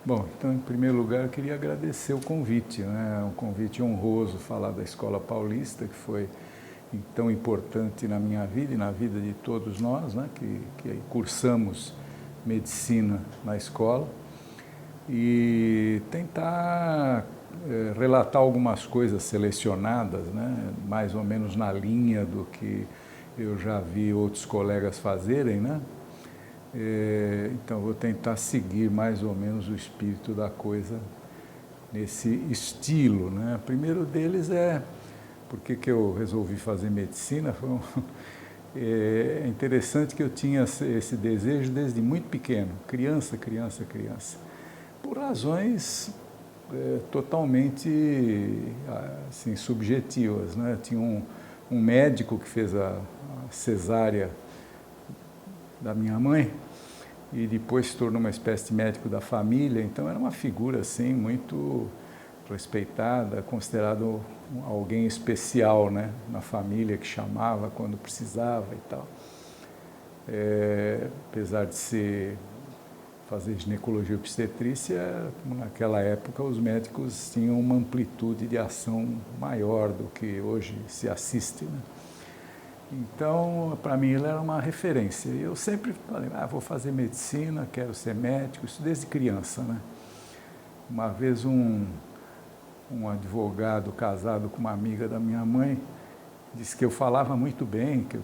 Bom, então, em primeiro lugar, eu queria agradecer o convite, né? Um convite honroso falar da Escola Paulista, que foi tão importante na minha vida e na vida de todos nós, né? Que cursamos medicina na escola, e tentar relatar algumas coisas selecionadas, né? Mais ou menos na linha do que eu já vi outros colegas fazerem, né? Então, vou tentar seguir mais ou menos o espírito da coisa nesse estilo, né? O primeiro deles é por que eu resolvi fazer medicina. É interessante que eu tinha esse desejo desde muito pequeno, criança, por razões totalmente assim, subjetivas, né? Tinha um médico que fez a cesárea da minha mãe, e depois se tornou uma espécie de médico da família, então era uma figura assim muito respeitada, considerado alguém especial, né, na família, que chamava quando precisava e tal. Apesar de fazer ginecologia e obstetrícia, naquela época os médicos tinham uma amplitude de ação maior do que hoje se assiste, né? Então, para mim, ele era uma referência. Eu sempre falei, vou fazer medicina, quero ser médico, isso desde criança, né? Uma vez um advogado casado com uma amiga da minha mãe disse que eu falava muito bem, que eu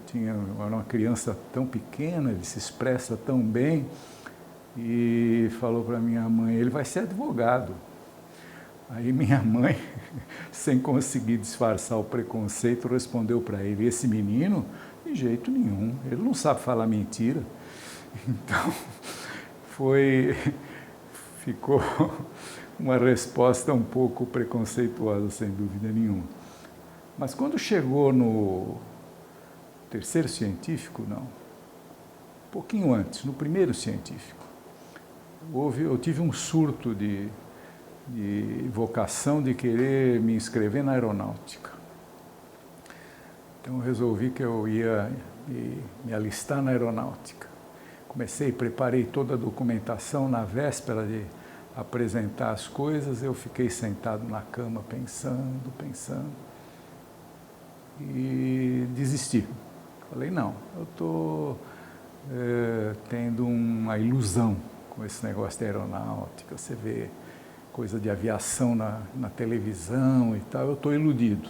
era uma criança tão pequena, ele se expressa tão bem, e falou para minha mãe, ele vai ser advogado. Aí minha mãe, sem conseguir disfarçar o preconceito, respondeu para ele, esse menino, de jeito nenhum, ele não sabe falar mentira. Então, ficou uma resposta um pouco preconceituosa, sem dúvida nenhuma. Mas quando chegou no terceiro científico, não, um pouquinho antes, no primeiro científico, eu tive um surto de vocação de querer me inscrever na aeronáutica. Então eu resolvi que eu ia me alistar na aeronáutica. Preparei toda a documentação. Na véspera de apresentar as coisas, eu fiquei sentado na cama pensando e desisti. Falei, não, eu estou tendo uma ilusão com esse negócio da aeronáutica. Você vê coisa de aviação na televisão e tal, eu estou iludido.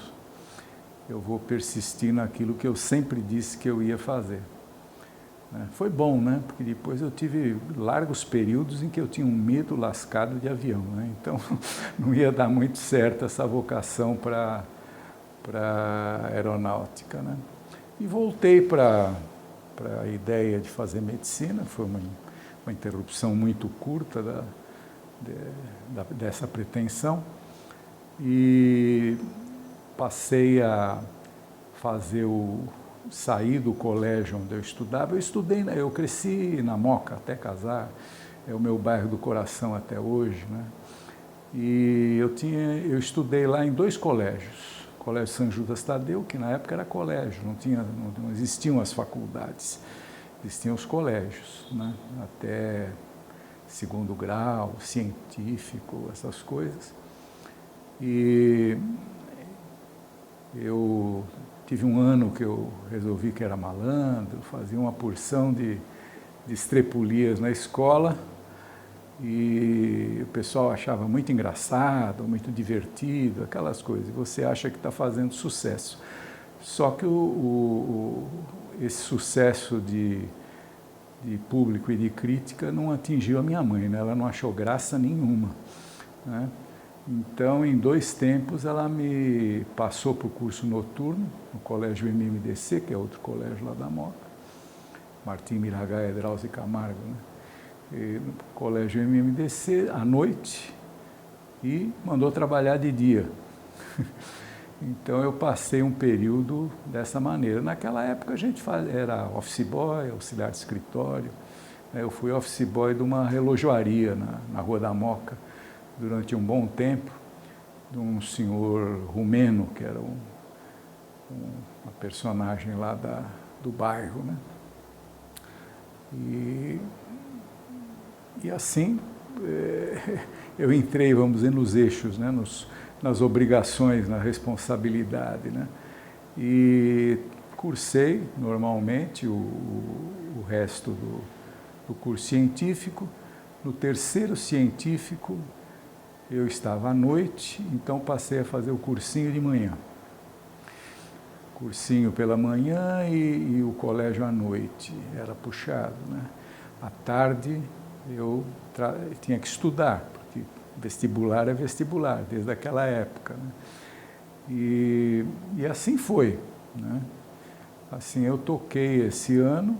Eu vou persistir naquilo que eu sempre disse que eu ia fazer. Foi bom, né? Porque depois eu tive largos períodos em que eu tinha um medo lascado de avião, né? Então não ia dar muito certo essa vocação para aeronáutica, né? E voltei para a ideia de fazer medicina. Foi uma interrupção muito curta dessa pretensão, e passei a sair do colégio onde eu estudava. Eu cresci na Moca até casar, é o meu bairro do coração até hoje, né? E eu estudei lá em 2 colégios, o Colégio São Judas Tadeu, que na época era colégio, não existiam as faculdades, existiam os colégios, né? Até segundo grau, científico, essas coisas. E eu tive um ano que eu resolvi que era malandro, fazia uma porção de estrepulias na escola, e o pessoal achava muito engraçado, muito divertido, aquelas coisas, e você acha que está fazendo sucesso. Só que esse sucesso de público e de crítica não atingiu a minha mãe, né? Ela não achou graça nenhuma, né? Então, em 2 tempos, ela me passou para o curso noturno, no Colégio MMDC, que é outro colégio lá da Moca, Martim Miragaia, Drauzio Camargo, né? E no Colégio MMDC, à noite, e mandou trabalhar de dia. Então, eu passei um período dessa maneira. Naquela época, a gente era office boy, auxiliar de escritório. Eu fui office boy de uma relojoaria na Rua da Moca durante um bom tempo, de um senhor rumeno, que era uma personagem lá do bairro, né? E assim eu entrei, vamos dizer, nos eixos, né? Nas obrigações, na responsabilidade, né? E cursei normalmente o resto do curso científico. No terceiro científico, eu estava à noite, então passei a fazer o cursinho de manhã. Cursinho pela manhã e o colégio à noite, era puxado, né? À tarde eu tinha que estudar, porque vestibular é vestibular, desde aquela época, né? E assim foi, né? Assim eu toquei esse ano,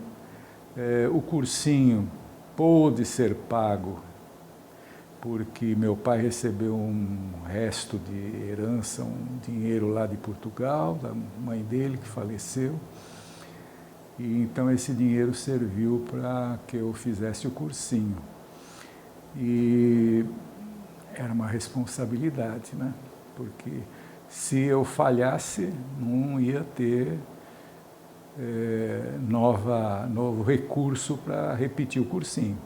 o cursinho pôde ser pago porque meu pai recebeu um resto de herança, um dinheiro lá de Portugal, da mãe dele que faleceu. E então esse dinheiro serviu para que eu fizesse o cursinho. E era uma responsabilidade, né? Porque se eu falhasse, não ia ter novo recurso para repetir o cursinho.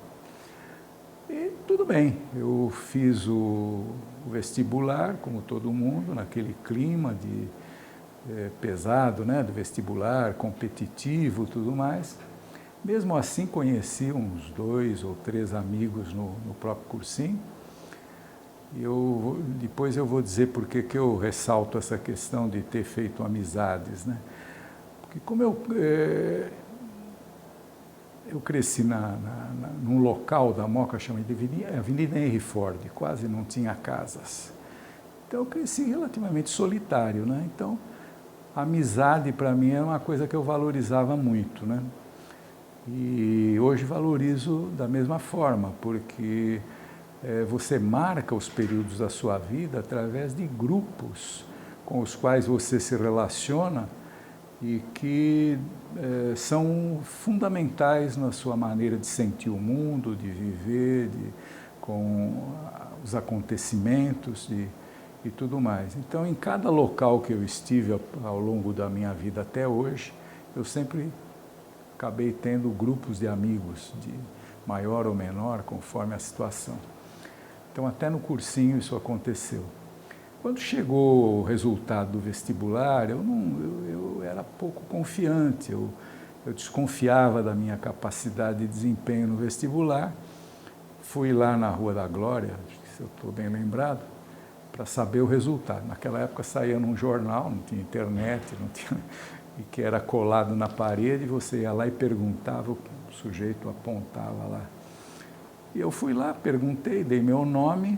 E tudo bem, eu fiz o vestibular, como todo mundo, naquele clima pesado, né, do vestibular, competitivo, tudo mais. Mesmo assim, conheci uns 2 ou 3 amigos no próprio cursinho. Depois eu vou dizer por que eu ressalto essa questão de ter feito amizades, né? Porque como eu cresci num local da Moca chamado Avenida Henry Ford, quase não tinha casas. Então eu cresci relativamente solitário, né? Então a amizade para mim era uma coisa que eu valorizava muito, né? E hoje valorizo da mesma forma, porque você marca os períodos da sua vida através de grupos com os quais você se relaciona e que são fundamentais na sua maneira de sentir o mundo, de viver, com os acontecimentos e tudo mais. Então, em cada local que eu estive ao longo da minha vida até hoje, eu sempre acabei tendo grupos de amigos, de maior ou menor, conforme a situação. Então, até no cursinho isso aconteceu. Quando chegou o resultado do vestibular, eu era pouco confiante, eu desconfiava da minha capacidade de desempenho no vestibular. Fui lá na Rua da Glória, se eu estou bem lembrado, para saber o resultado. Naquela época saía num jornal, não tinha internet, e que era colado na parede, você ia lá e perguntava, o sujeito apontava lá. E eu fui lá, perguntei, dei meu nome,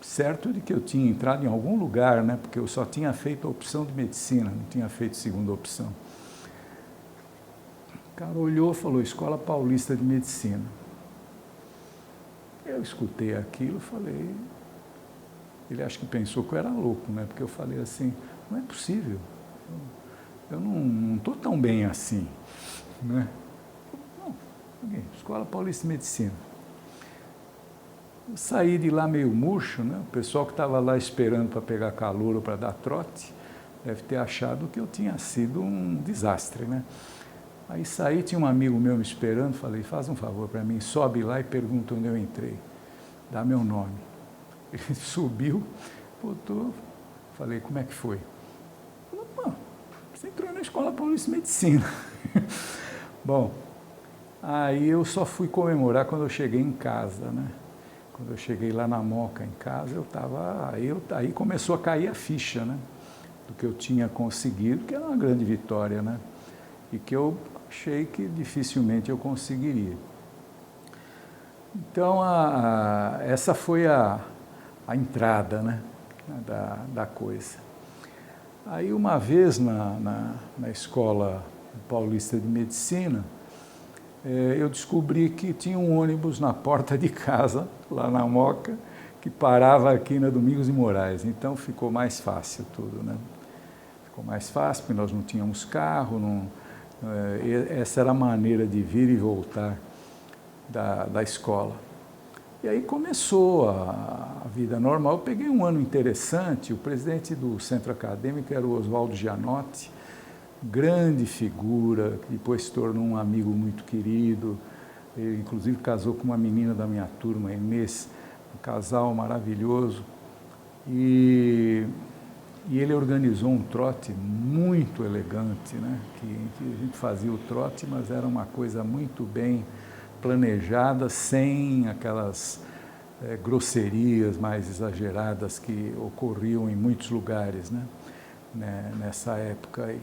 certo de que eu tinha entrado em algum lugar, né? Porque eu só tinha feito a opção de medicina, não tinha feito segunda opção. O cara olhou e falou, Escola Paulista de Medicina. Eu escutei aquilo, falei, ele acho que pensou que eu era louco, né? Porque eu falei assim, não é possível, eu não estou tão bem assim, né? Não, Escola Paulista de Medicina. Eu saí de lá meio murcho, né? O pessoal que estava lá esperando para pegar calor ou para dar trote, deve ter achado que eu tinha sido um desastre, né? Aí saí, tinha um amigo meu me esperando, falei, faz um favor para mim, sobe lá e pergunta onde eu entrei, dá meu nome. Ele subiu, botou, falei, como é que foi? Ele falou, você entrou na Escola Paulista de Medicina. Bom, aí eu só fui comemorar quando eu cheguei em casa, né? Quando eu cheguei lá na Moca, em casa, eu estava... Aí começou a cair a ficha, né? Do que eu tinha conseguido, que era uma grande vitória, né? E que eu achei que dificilmente eu conseguiria. Então, essa foi a entrada, né? da coisa. Aí, uma vez, na Escola Paulista de Medicina, eu descobri que tinha um ônibus na porta de casa, lá na Moca, que parava aqui na Domingos de Moraes. Então, ficou mais fácil tudo, né? Ficou mais fácil, porque nós não tínhamos carro, essa era a maneira de vir e voltar da escola. E aí começou a vida normal. Eu peguei um ano interessante, o presidente do centro acadêmico era o Oswaldo Gianotti, grande figura, que depois se tornou um amigo muito querido, Ele, inclusive, casou com uma menina da minha turma, Inês, um casal maravilhoso. E ele organizou um trote muito elegante, né? Que a gente fazia o trote, mas era uma coisa muito bem planejada, sem aquelas grosserias mais exageradas que ocorriam em muitos lugares, né? Nessa época aí.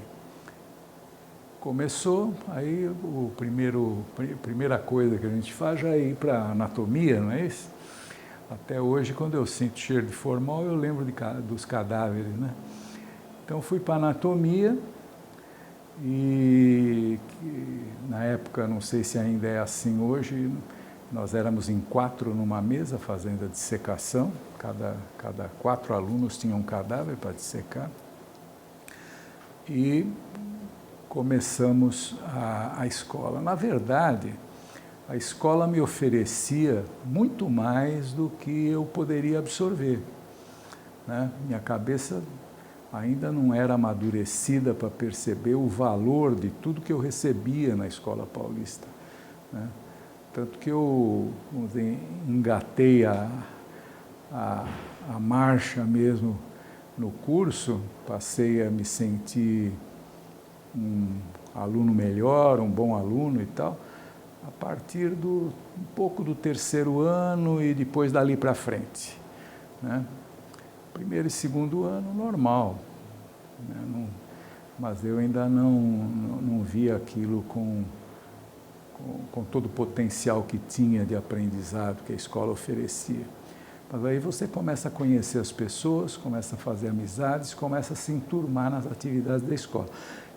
Começou, aí a primeira coisa que a gente faz já é ir para a anatomia, não é isso? Até hoje, quando eu sinto cheiro de formol, eu lembro dos cadáveres, né? Então, fui para a anatomia e, na época, não sei se ainda é assim hoje, nós éramos em 4 numa mesa fazendo a dissecação, cada 4 alunos tinham um cadáver para dissecar. E começamos a escola. Na verdade, a escola me oferecia muito mais do que eu poderia absorver, né? Minha cabeça ainda não era amadurecida para perceber o valor de tudo que eu recebia na Escola Paulista, né? Tanto que eu, vamos dizer, engatei a marcha mesmo no curso, passei a me sentir um aluno melhor, um bom aluno e tal, a partir um pouco do 3º ano e depois dali para frente, né? 1º e 2º ano, normal, né? Mas eu ainda não via aquilo com todo o potencial que tinha de aprendizado que a escola oferecia. Mas aí você começa a conhecer as pessoas, começa a fazer amizades, começa a se enturmar nas atividades da escola.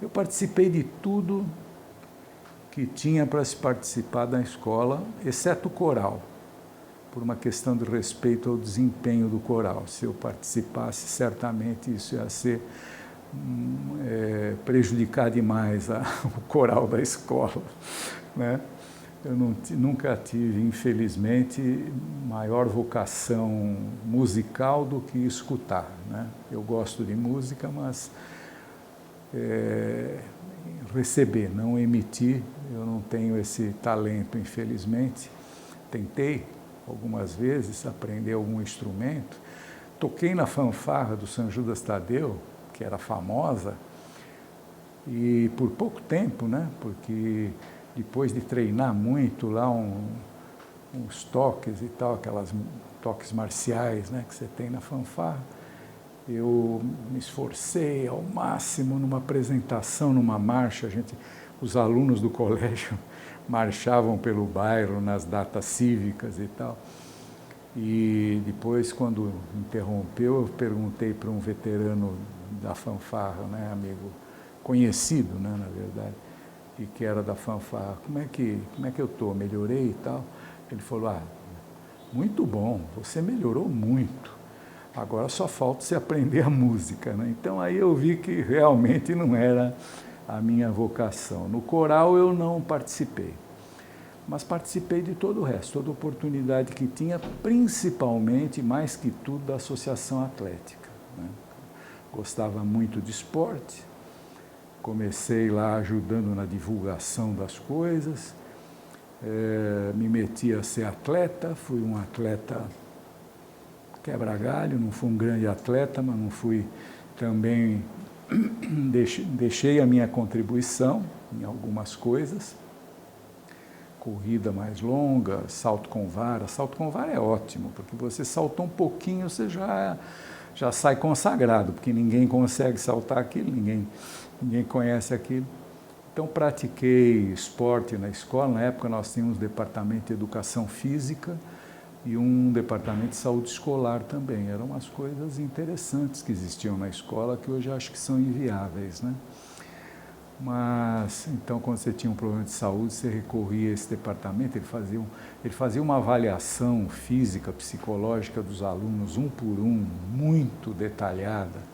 Eu participei de tudo que tinha para se participar da escola, exceto o coral, por uma questão de respeito ao desempenho do coral. Se eu participasse, certamente isso ia ser prejudicar demais o coral da escola, né? Eu nunca tive, infelizmente, maior vocação musical do que escutar, né? Eu gosto de música, mas receber, não emitir, eu não tenho esse talento, infelizmente. Tentei algumas vezes aprender algum instrumento, toquei na fanfarra do São Judas Tadeu, que era famosa, e por pouco tempo, né? Porque depois de treinar muito lá uns toques e tal, aquelas toques marciais, né, que você tem na fanfarra, eu me esforcei ao máximo numa apresentação, numa marcha. Os alunos do colégio marchavam pelo bairro nas datas cívicas e tal. E depois, quando interrompeu, eu perguntei para um veterano da fanfarra, né, amigo conhecido, né, na verdade, e que era da fanfarra, como é que eu estou? Melhorei e tal? Ele falou, muito bom, você melhorou muito, agora só falta você aprender a música, né? Então aí eu vi que realmente não era a minha vocação. No coral eu não participei, mas participei de todo o resto, toda oportunidade que tinha, principalmente, mais que tudo, da associação atlética, né? Gostava muito de esporte, comecei lá ajudando na divulgação das coisas, me meti a ser atleta, fui um atleta quebra-galho, não fui um grande atleta, mas não fui também, deixei a minha contribuição em algumas coisas, corrida mais longa, salto com vara é ótimo, porque você saltou um pouquinho, você já sai consagrado, porque ninguém consegue saltar aquilo, ninguém conhece aquilo. Então, pratiquei esporte na escola. Na época, nós tínhamos um departamento de educação física e um departamento de saúde escolar também. Eram umas coisas interessantes que existiam na escola, que hoje acho que são inviáveis, né? Mas, então, quando você tinha um problema de saúde, você recorria a esse departamento, ele fazia uma avaliação física, psicológica dos alunos, um por um, muito detalhada.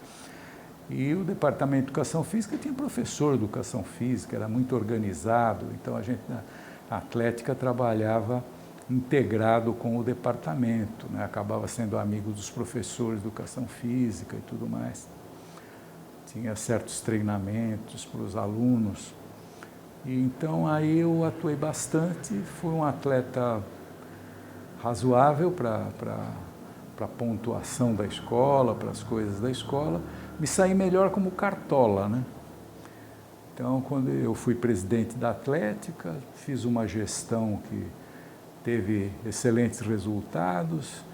E o departamento de educação física tinha professor de educação física, era muito organizado, então a gente na atlética trabalhava integrado com o departamento, né? Acabava sendo amigo dos professores de educação física e tudo mais. Tinha certos treinamentos para os alunos. E então aí eu atuei bastante, fui um atleta razoável para a pontuação da escola, para as coisas da escola, me saí melhor como cartola, né? Então, quando eu fui presidente da Atlética, fiz uma gestão que teve excelentes resultados.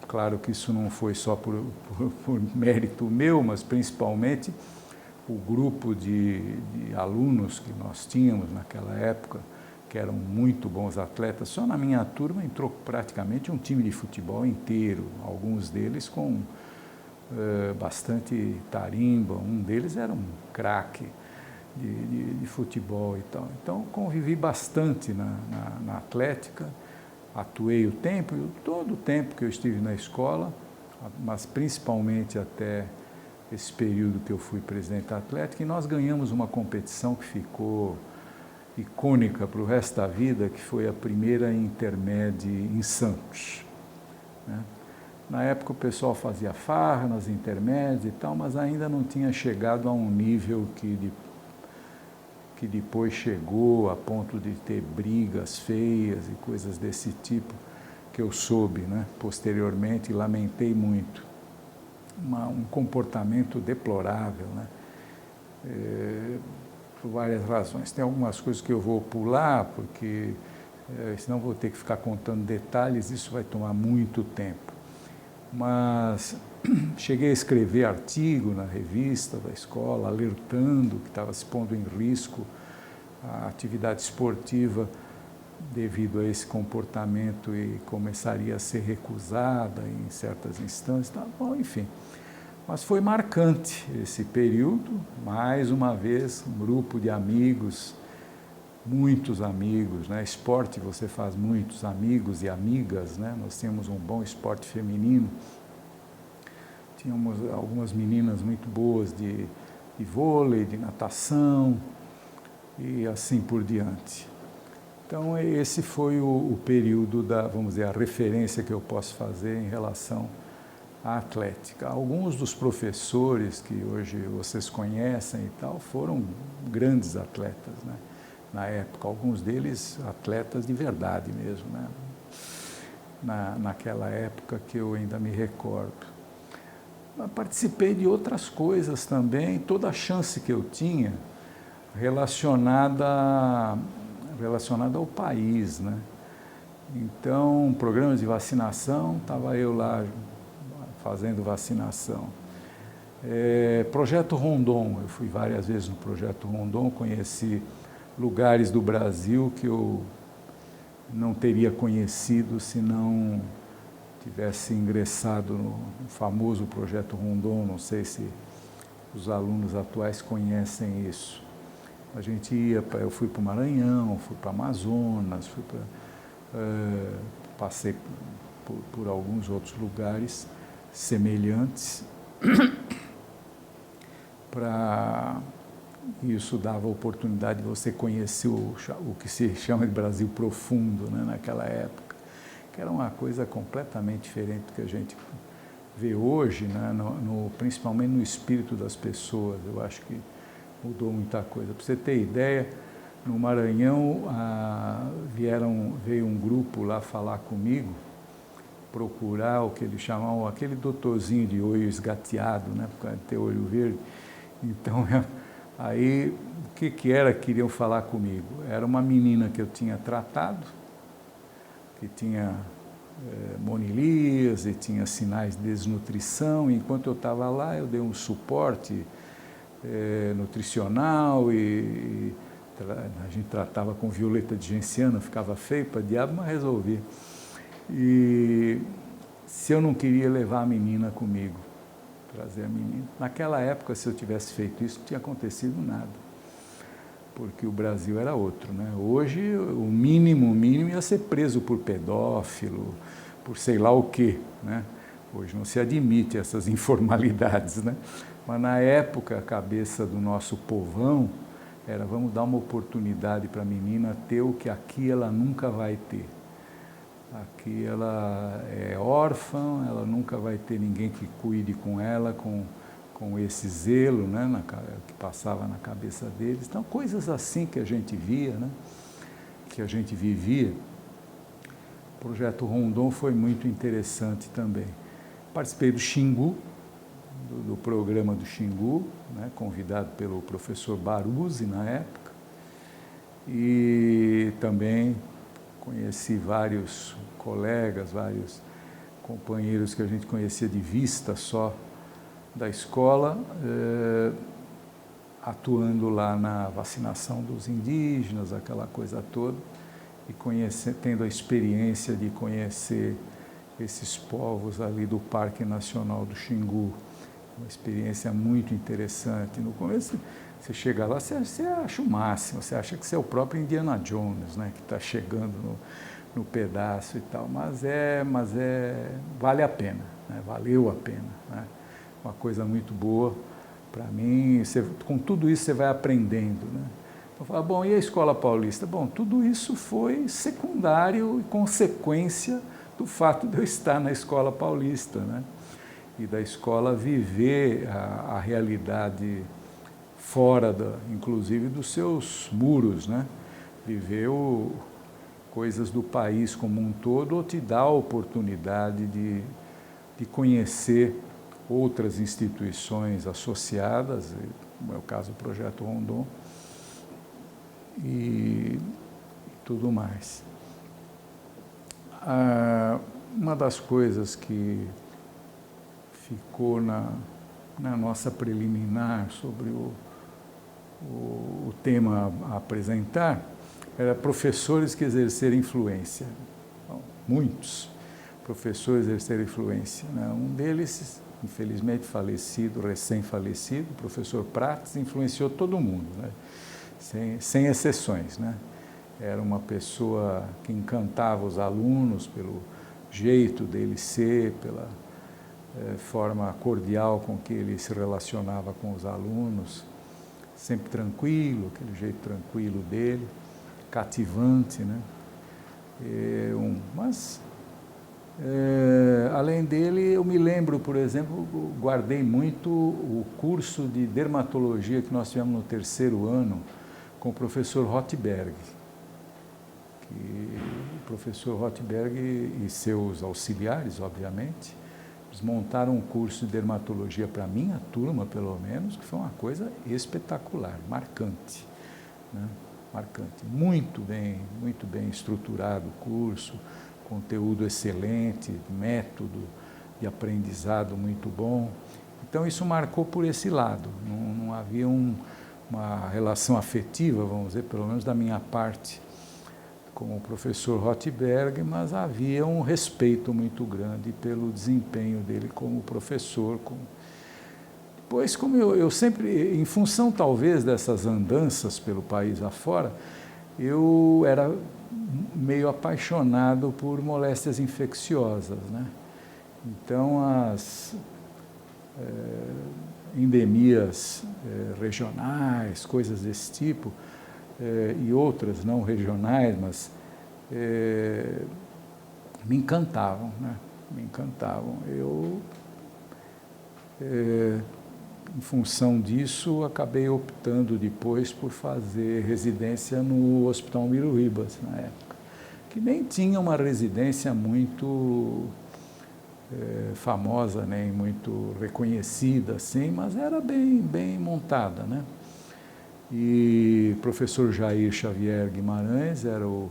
Claro que isso não foi só por mérito meu, mas principalmente o grupo de alunos que nós tínhamos naquela época, que eram muito bons atletas. Só na minha turma entrou praticamente um time de futebol inteiro, alguns deles com bastante tarimba, um deles era um craque de futebol e tal. Então, convivi bastante na Atlética, atuei todo o tempo que eu estive na escola, mas principalmente até esse período que eu fui presidente da Atlética, e nós ganhamos uma competição que ficou icônica para o resto da vida, que foi a primeira Intermed em Santos, né? Na época o pessoal fazia farra nas intermédias e tal, mas ainda não tinha chegado a um nível que depois chegou a ponto de ter brigas feias e coisas desse tipo, que eu soube, né, posteriormente, e lamentei muito. Um comportamento deplorável, né, por várias razões. Tem algumas coisas que eu vou pular, porque senão vou ter que ficar contando detalhes, isso vai tomar muito tempo. Mas cheguei a escrever artigo na revista da escola, alertando que estava se pondo em risco a atividade esportiva devido a esse comportamento e começaria a ser recusada em certas instâncias. Tá bom, enfim. Mas foi marcante esse período, mais uma vez, um grupo de amigos, muitos amigos, né? Esporte você faz muitos amigos e amigas, né? Nós tínhamos um bom esporte feminino, tínhamos algumas meninas muito boas de vôlei, de natação e assim por diante. Então esse foi o período vamos dizer, a referência que eu posso fazer em relação à Atlética. Alguns dos professores que hoje vocês conhecem e tal foram grandes atletas, né? Na época, alguns deles atletas de verdade mesmo, né? Naquela época que eu ainda me recordo. Eu participei de outras coisas também, toda a chance que eu tinha relacionada ao país, né? Então, programas de vacinação, estava eu lá fazendo vacinação. Projeto Rondon, eu fui várias vezes no Projeto Rondon, conheci lugares do Brasil que eu não teria conhecido se não tivesse ingressado no famoso Projeto Rondon. Não sei se os alunos atuais conhecem isso. A gente eu fui para o Maranhão, fui para o Amazonas, passei por alguns outros lugares semelhantes. Isso dava a oportunidade de você conhecer o que se chama de Brasil profundo, né, naquela época, que era uma coisa completamente diferente do que a gente vê hoje, né, principalmente no espírito das pessoas. Eu acho que mudou muita coisa. Para você ter ideia, no Maranhão veio um grupo lá falar comigo, procurar o que eles chamavam, aquele doutorzinho de olho esgateado, né, por causa de ter olho verde. Então, aí, o que queriam falar comigo? Era uma menina que eu tinha tratado, que tinha monilias e tinha sinais de desnutrição. Enquanto eu estava lá, eu dei um suporte nutricional e a gente tratava com violeta de genciana, ficava feio para diabo, mas resolvi. E se eu não queria levar a menina comigo, trazer a menina. Naquela época, se eu tivesse feito isso, não tinha acontecido nada, porque o Brasil era outro, né? Hoje, o mínimo ia ser preso por pedófilo, por sei lá o quê, né? Hoje não se admite essas informalidades, né? Mas na época, a cabeça do nosso povão era: vamos dar uma oportunidade para a menina ter o que aqui ela nunca vai ter. Aqui ela é órfã, ela nunca vai ter ninguém que cuide com ela com com esse zelo, né, que passava na cabeça deles. Então, coisas assim que a gente via, né, que a gente vivia. O projeto Rondon foi muito interessante também. Participei do Xingu, do programa do Xingu, né, convidado pelo professor Baruzzi na época, e também conheci vários colegas, vários companheiros que a gente conhecia de vista só da escola, atuando lá na vacinação dos indígenas, aquela coisa toda, e tendo a experiência de conhecer esses povos ali do Parque Nacional do Xingu. Uma experiência muito interessante. No começo, você chega lá, você acha o máximo, você acha que você é o próprio Indiana Jones, né, que está chegando no pedaço e tal, mas vale a pena, né, valeu a pena, né, uma coisa muito boa para mim. Com tudo isso você vai aprendendo, né. Então, fala, bom, e a Escola Paulista? Bom, tudo isso foi secundário e consequência do fato de eu estar na Escola Paulista, né, e da escola viver a realidade fora, inclusive, dos seus muros, né? Viver coisas do país como um todo, ou te dá a oportunidade de conhecer outras instituições associadas, no meu caso o Projeto Rondon, e tudo mais. Uma das coisas que ficou na nossa preliminar sobre o tema a apresentar, era professores que exerceram influência. Então, muitos professores exerceram influência, né? Um deles, infelizmente falecido, recém-falecido, o professor Prates, influenciou todo mundo, né? Sem exceções, né? Era uma pessoa que encantava os alunos pelo jeito dele ser, pela forma cordial com que ele se relacionava com os alunos, sempre tranquilo, aquele jeito tranquilo dele, cativante, né? Além dele, eu me lembro, por exemplo, guardei muito o curso de dermatologia que nós tivemos no terceiro ano com o professor Rothberg. O professor Rothberg e seus auxiliares, obviamente, eles montaram um curso de dermatologia para a minha turma, pelo menos, que foi uma coisa espetacular, marcante, né? Marcante. Muito bem estruturado o curso, conteúdo excelente, método de aprendizado muito bom. Então, isso marcou por esse lado. Não havia uma relação afetiva, vamos dizer, pelo menos da minha parte, com o professor Rothberg, mas havia um respeito muito grande pelo desempenho dele como professor. Depois, como eu sempre, em função talvez dessas andanças pelo país afora, eu era meio apaixonado por moléstias infecciosas, né? Então, as endemias regionais, coisas desse tipo, e outras não regionais, mas me encantavam, né? Me encantavam. Eu, em função disso, acabei optando depois por fazer residência no Hospital Almiro Ribas, na época, que nem tinha uma residência muito famosa, nem muito reconhecida, assim, mas era bem montada, né? E o professor Jair Xavier Guimarães era o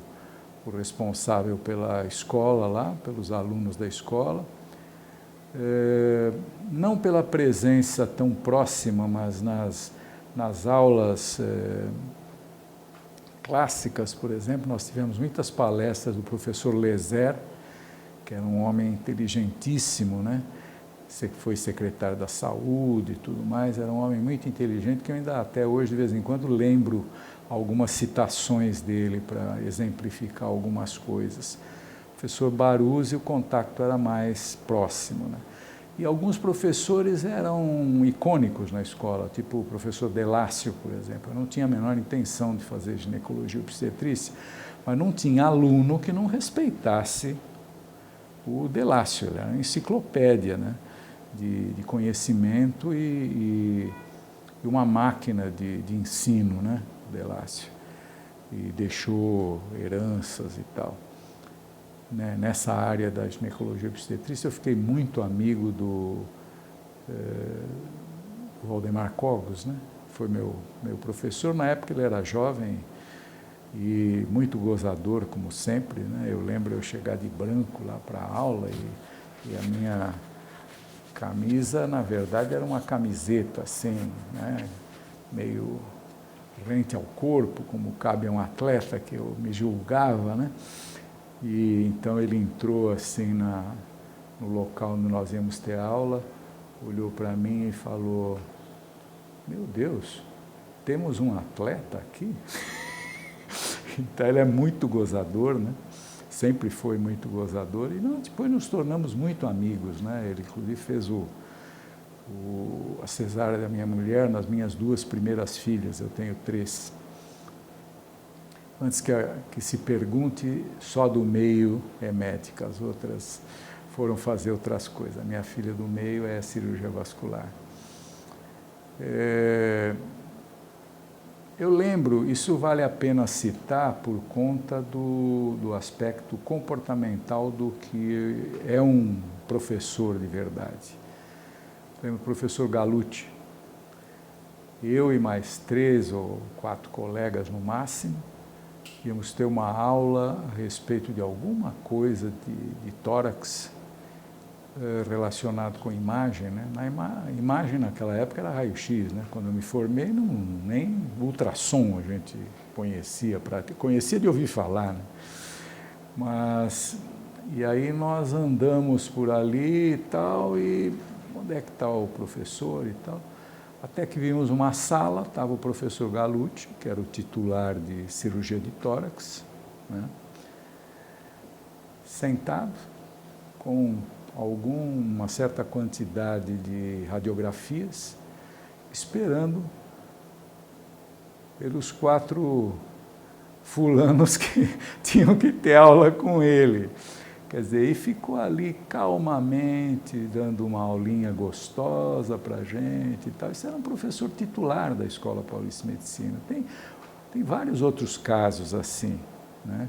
responsável pela escola lá, pelos alunos da escola, não pela presença tão próxima, mas nas aulas clássicas, por exemplo, nós tivemos muitas palestras do professor Lezer, que era um homem inteligentíssimo, né? Foi secretário da Saúde e tudo mais, era um homem muito inteligente, que eu ainda até hoje, de vez em quando, lembro algumas citações dele para exemplificar algumas coisas. O professor Baruzzi, o contato era mais próximo, né? E alguns professores eram icônicos na escola, tipo o professor Delácio, por exemplo. Eu não tinha a menor intenção de fazer ginecologia e obstetrícia, mas não tinha aluno que não respeitasse o Delácio, ele era uma enciclopédia, né? de conhecimento e uma máquina de ensino, né, Delácio, e deixou heranças e tal. Nessa área da ginecologia obstetrícia, eu fiquei muito amigo do Valdemar Cogos, né? Foi meu professor. Na época ele era jovem e muito gozador, como sempre, né? Eu lembro eu chegar de branco lá para a aula e a minha camisa, na verdade, era uma camiseta assim, né? Meio rente ao corpo, como cabe a um atleta, que eu me julgava, né? E então ele entrou assim no local onde nós íamos ter aula, olhou para mim e falou: meu Deus, temos um atleta aqui? Então ele é muito gozador, né? Sempre foi muito gozador e depois nos tornamos muito amigos, né? Ele inclusive fez a cesárea da minha mulher nas minhas 2 primeiras filhas, eu tenho 3. Antes que se pergunte, só do meio é médica, as outras foram fazer outras coisas. A minha filha do meio é cirurgia vascular. Eu lembro, isso vale a pena citar por conta do aspecto comportamental do que é um professor de verdade. Eu lembro o professor Galucci, eu e mais 3 ou 4 colegas no máximo, íamos ter uma aula a respeito de alguma coisa de tórax relacionado com imagem, né? Imagem naquela época era raio-x, né? Quando eu me formei, nem ultrassom a gente conhecia de ouvir falar, né? E aí nós andamos por ali e tal, e onde é que está o professor e tal? Até que vimos uma sala, estava o professor Galucci, que era o titular de cirurgia de tórax, né? Sentado, com uma certa quantidade de radiografias, esperando pelos 4 fulanos que tinham que ter aula com ele. Quer dizer, e ficou ali calmamente, dando uma aulinha gostosa para a gente e tal. Isso era um professor titular da Escola Paulista de Medicina. Tem vários outros casos assim, né?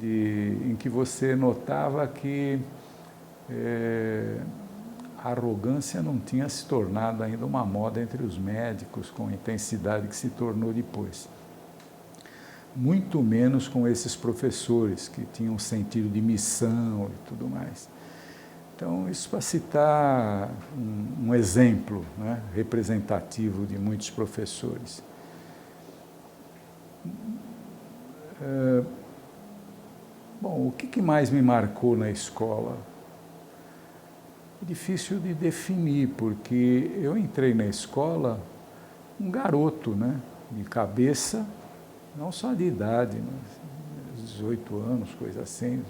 Em que você notava que a arrogância não tinha se tornado ainda uma moda entre os médicos com a intensidade que se tornou depois. Muito menos com esses professores que tinham sentido de missão e tudo mais. Então, isso para citar um exemplo, né, representativo de muitos professores. Bom, o que mais me marcou na escola? É difícil de definir, porque eu entrei na escola um garoto, né, de cabeça, não só de idade, 18 anos, coisa assim,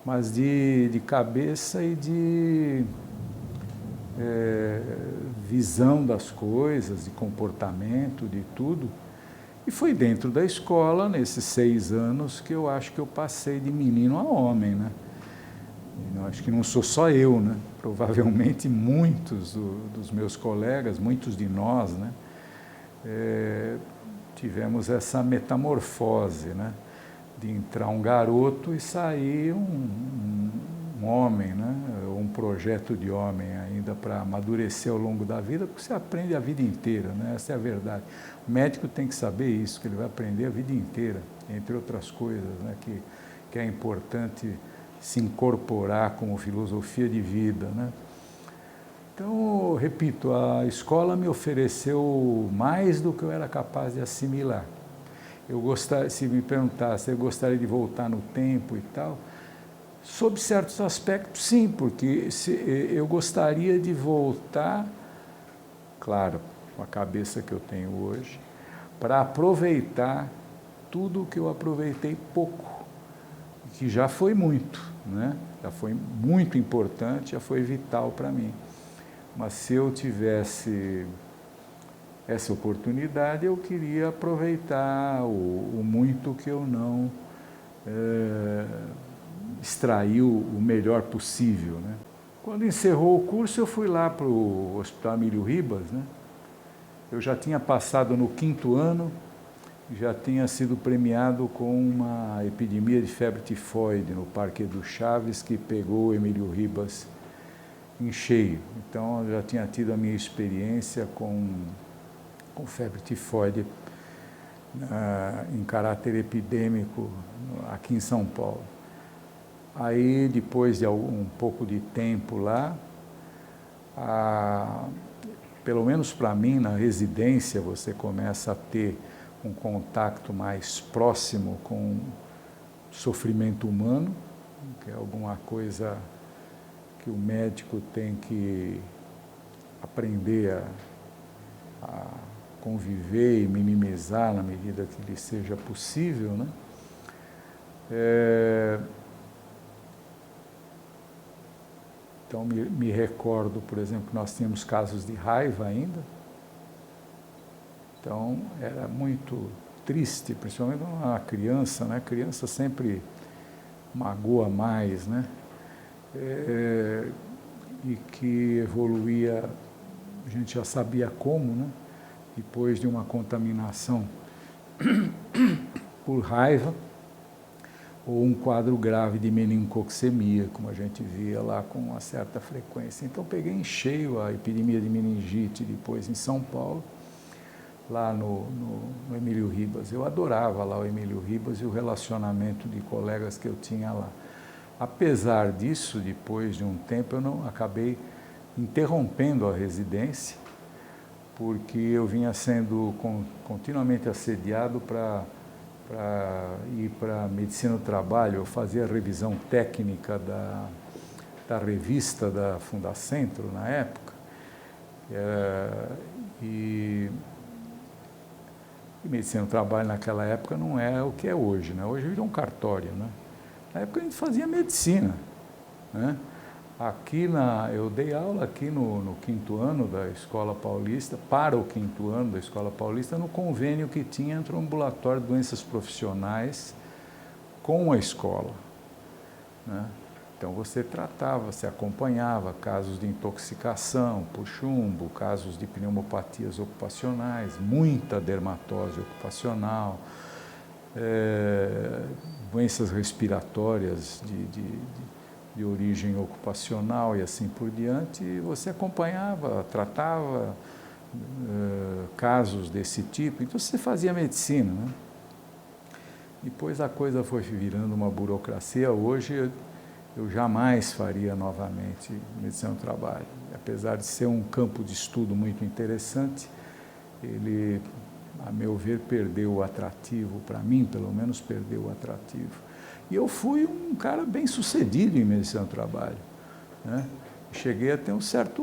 mas de cabeça e de visão das coisas, de comportamento, de tudo. E foi dentro da escola, nesses 6 anos, que eu acho que eu passei de menino a homem, né? Eu acho que não sou só eu, né? Provavelmente muitos dos meus colegas, muitos de nós, né? Tivemos essa metamorfose, né? De entrar um garoto e sair um homem, né? Um projeto de homem ainda para amadurecer ao longo da vida, porque você aprende a vida inteira, né? Essa é a verdade. O médico tem que saber isso, que ele vai aprender a vida inteira, entre outras coisas, né? Que é importante se incorporar como filosofia de vida, né? Então, repito, a escola me ofereceu mais do que eu era capaz de assimilar. Se me perguntasse, eu gostaria de voltar no tempo e tal, sob certos aspectos, sim, porque eu gostaria de voltar, claro, com a cabeça que eu tenho hoje, para aproveitar tudo o que eu aproveitei pouco, que já foi muito, né? Já foi muito importante, já foi vital para mim. Mas se eu tivesse essa oportunidade, eu queria aproveitar o muito que eu não extraí o melhor possível, né? Quando encerrou o curso, eu fui lá para o Hospital Emílio Ribas, né? Eu já tinha passado no 5º ano, já tinha sido premiado com uma epidemia de febre tifoide no Parque do Chaves, que pegou o Emílio Ribas em cheio. Então, eu já tinha tido a minha experiência com febre tifoide em caráter epidêmico aqui em São Paulo. Aí, depois de um pouco de tempo lá, pelo menos para mim, na residência, você começa a ter um contato mais próximo com sofrimento humano, que é alguma coisa que o médico tem que aprender a conviver e minimizar na medida que lhe seja possível, né? Então, me recordo, por exemplo, que nós tínhamos casos de raiva ainda. Então, era muito triste, principalmente uma criança, né? A criança sempre magoa mais, né? E que evoluía, a gente já sabia como, né? Depois de uma contaminação por raiva, ou um quadro grave de meningococcemia, como a gente via lá com uma certa frequência. Então, peguei em cheio a epidemia de meningite depois em São Paulo, lá no Emílio Ribas. Eu adorava lá o Emílio Ribas e o relacionamento de colegas que eu tinha lá. Apesar disso, depois de um tempo, eu não acabei interrompendo a residência, porque eu vinha sendo continuamente assediado para ir para a medicina do trabalho. Eu fazia a revisão técnica da revista da Fundacentro na época, e medicina do trabalho naquela época não é o que é hoje, né? Hoje virou um cartório, né? Na época a gente fazia medicina, né? Eu dei aula aqui no 5º ano da Escola Paulista, para o 5º ano da Escola Paulista, no convênio que tinha entre o ambulatório de doenças profissionais com a escola, né? Então você tratava, você acompanhava casos de intoxicação por chumbo, casos de pneumopatias ocupacionais, muita dermatose ocupacional, doenças respiratórias de origem ocupacional e assim por diante. E você acompanhava, tratava casos desse tipo. Então você fazia medicina, né? Depois a coisa foi virando uma burocracia. Hoje eu jamais faria novamente medicina do trabalho. Apesar de ser um campo de estudo muito interessante, ele, a meu ver, perdeu o atrativo, para mim, pelo menos, perdeu o atrativo. E eu fui um cara bem sucedido em medicina do trabalho, né? Cheguei a ter um certo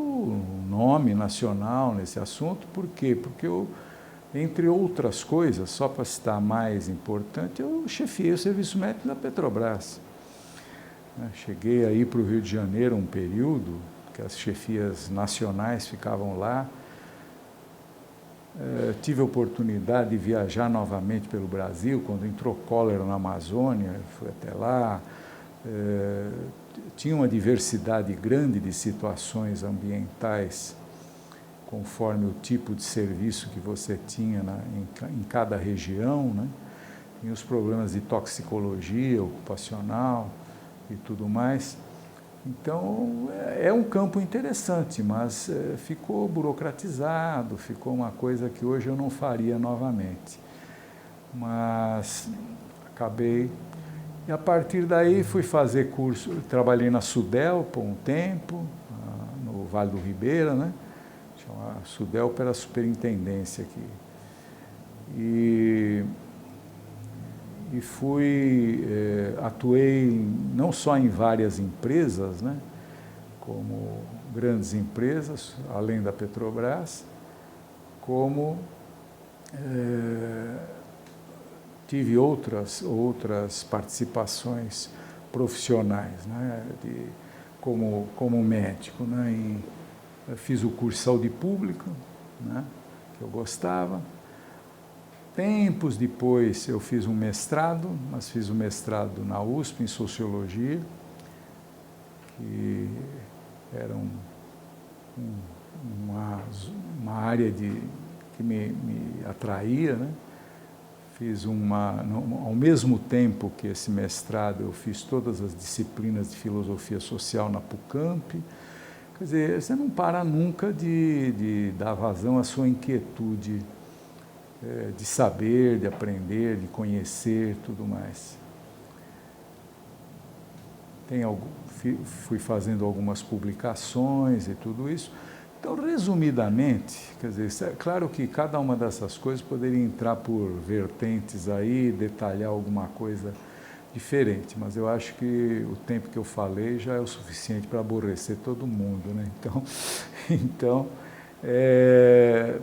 nome nacional nesse assunto. Por quê? Porque eu, entre outras coisas, só para citar a mais importante, eu chefiei o serviço médico da Petrobras. Cheguei aí para o Rio de Janeiro um período, que as chefias nacionais ficavam lá. Tive a oportunidade de viajar novamente pelo Brasil, quando entrou cólera na Amazônia, fui até lá. Tinha uma diversidade grande de situações ambientais, conforme o tipo de serviço que você tinha em cada região, né? Tinha os problemas de toxicologia ocupacional e tudo mais. Então, é um campo interessante, mas ficou burocratizado, ficou uma coisa que hoje eu não faria novamente. Mas acabei, e a partir daí fui fazer curso, trabalhei na Sudelp por um tempo, no Vale do Ribeira, né? A Sudelp era a superintendência aqui. E atuei não só em várias empresas, né, como grandes empresas, além da Petrobras, como tive outras participações profissionais, né, como médico, né, fiz o curso de saúde pública, né, que eu gostava. Tempos depois eu fiz um mestrado, mas fiz um mestrado na USP em Sociologia, que era uma área que me atraía, né? Fiz ao mesmo tempo que esse mestrado, eu fiz todas as disciplinas de filosofia social na PUCamp. Quer dizer, você não para nunca de dar vazão à sua inquietude de saber, de aprender, de conhecer, tudo mais. Fui fazendo algumas publicações e tudo isso. Então, resumidamente, quer dizer, é claro que cada uma dessas coisas poderia entrar por vertentes aí, detalhar alguma coisa diferente, mas eu acho que o tempo que eu falei já é o suficiente para aborrecer todo mundo, né? Então é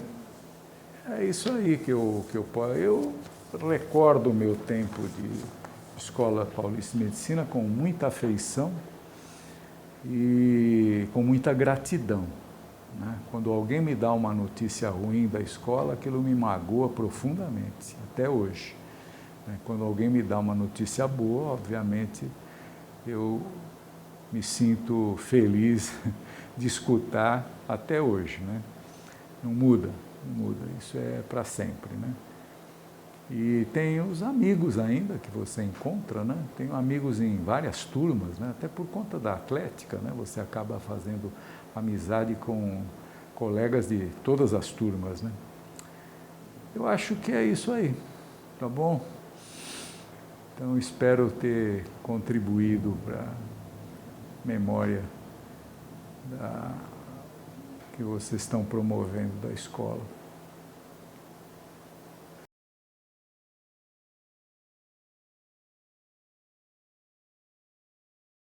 isso aí que eu posso. Eu recordo o meu tempo de Escola Paulista de Medicina com muita afeição e com muita gratidão, né? Quando alguém me dá uma notícia ruim da escola, aquilo me magoa profundamente, até hoje. Quando alguém me dá uma notícia boa, obviamente, eu me sinto feliz de escutar até hoje, né? Não muda, isso é para sempre, né? E tem os amigos ainda que você encontra, né? Tenho amigos em várias turmas, né? Até por conta da atlética, né? Você acaba fazendo amizade com colegas de todas as turmas, né? Eu acho que é isso aí, tá bom? Então, espero ter contribuído para a memória que vocês estão promovendo da escola.